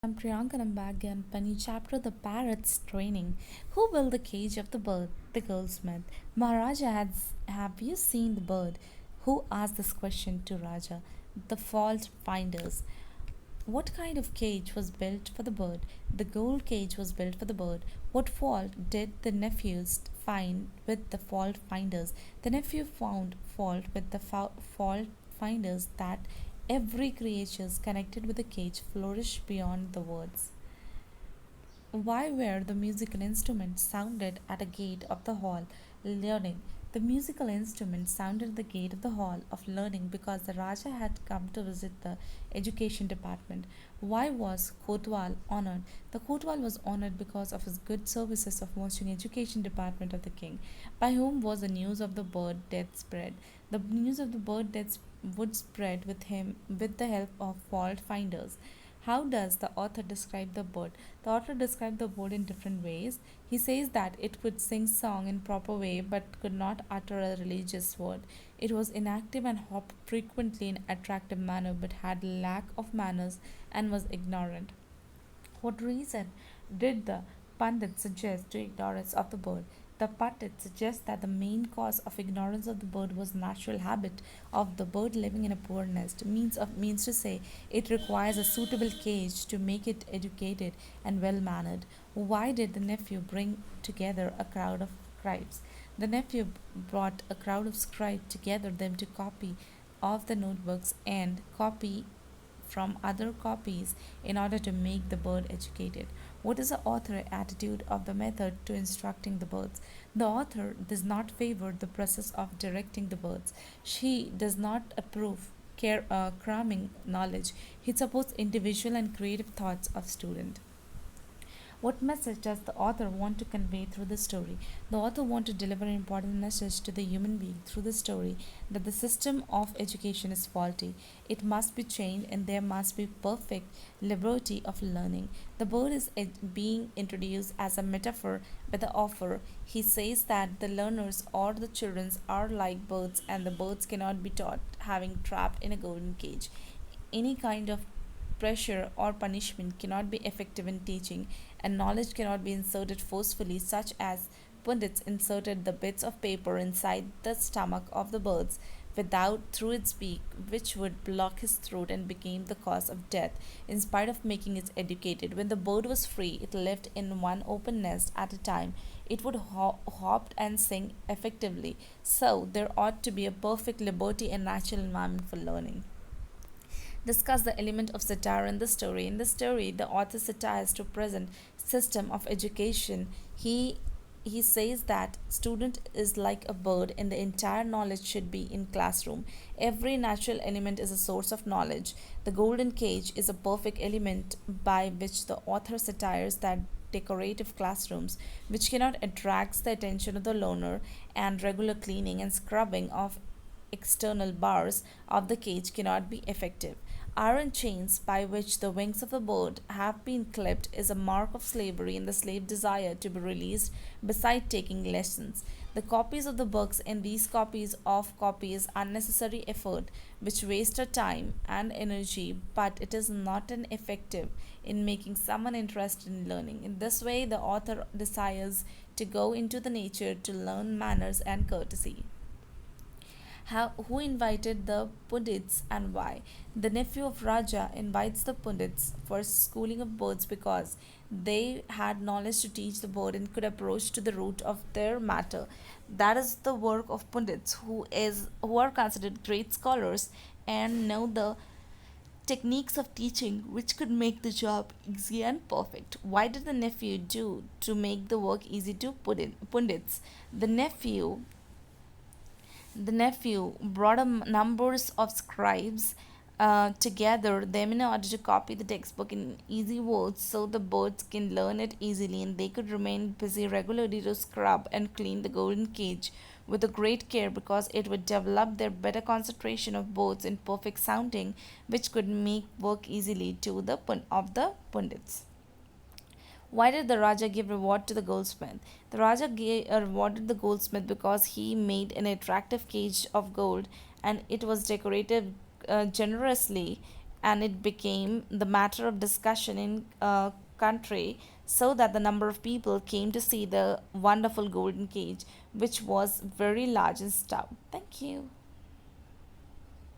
I'm Priyanka and I'm back again. Penny chapter The Parrot's Training. Who built the cage of the bird? The goldsmith. Maharaja has have you seen the bird? Who asked this question to Raja? The fault finders. What kind of cage was built for the bird? The gold cage was built for the bird. What fault did the nephews find with the fault finders? The nephew found fault with the fault finders that every creature connected with the cage flourished beyond the words. Why were the musical instruments sounded at a gate of the hall learning? The musical instruments sounded at the gate of the hall of learning because the Raja had come to visit the education department. Why was Kotwal honored? The Kotwal was honored because of his good services of watching education department of the king. By whom was the news of the bird death spread? The news of the bird death would spread with him with the help of fault finders. How does the author describe the bird? The author described the bird in different ways. He says that it could sing song in proper way but could not utter a religious word. It was inactive and hopped frequently in attractive manner but had lack of manners and was ignorant. What reason did the Pandit suggest to ignorance of the bird? The Pandit suggests that the main cause of ignorance of the bird was natural habit of the bird living in a poor nest. Means to say it requires a suitable cage to make it educated and well mannered. Why did the nephew bring together a crowd of scribes? The nephew brought a crowd of scribes together them to copy of the notebooks and copy from other copies in order to make the bird educated. What is the author attitude of the method to instructing the birds? The author does not favor the process of directing the birds. She does not approve cramming knowledge. He supports individual and creative thoughts of student. What message does the author want to convey through the story? The author wants to deliver an important message to the human being through the story that the system of education is faulty. It must be changed and there must be perfect liberty of learning. The bird is being introduced as a metaphor by the author. He says that the learners or the children are like birds and the birds cannot be taught having trapped in a golden cage. Any kind of pressure or punishment cannot be effective in teaching, and knowledge cannot be inserted forcefully, such as pundits inserted the bits of paper inside the stomach of the birds without through its beak, which would block his throat and became the cause of death, in spite of making it educated. When the bird was free, it lived in one open nest at a time. It would hop and sing effectively. So there ought to be a perfect liberty and natural environment for learning. Discuss the element of satire in the story. In the story, the author satires to present system of education. He says that student is like a bird and the entire knowledge should be in classroom. Every natural element is a source of knowledge. The golden cage is a perfect element by which the author satires that decorative classrooms which cannot attract the attention of the learner, and regular cleaning and scrubbing of external bars of the cage cannot be effective. Iron chains by which the wings of the bird have been clipped is a mark of slavery and the slave desire to be released beside taking lessons. The copies of the books and these copies of copies unnecessary effort which waste our time and energy, but it is not an effective in making someone interested in learning. In this way the author desires to go into the nature to learn manners and courtesy. Who invited the Pundits and why? The nephew of Raja invites the Pundits for schooling of birds because they had knowledge to teach the bird and could approach to the root of their matter. That is the work of Pundits, who are considered great scholars and know the techniques of teaching which could make the job easy and perfect. Why did the nephew do to make the work easy to Pundits? The nephew brought numbers of scribes together them in order to copy the textbook in easy words so the birds can learn it easily and they could remain busy regularly to scrub and clean the golden cage with a great care because it would develop their better concentration of words in perfect sounding which could make work easily to the pundits. Why did the Raja give reward to the goldsmith? The Raja rewarded the goldsmith because he made an attractive cage of gold and it was decorated generously and it became the matter of discussion in country, so that the number of people came to see the wonderful golden cage, which was very large and stout. Thank you.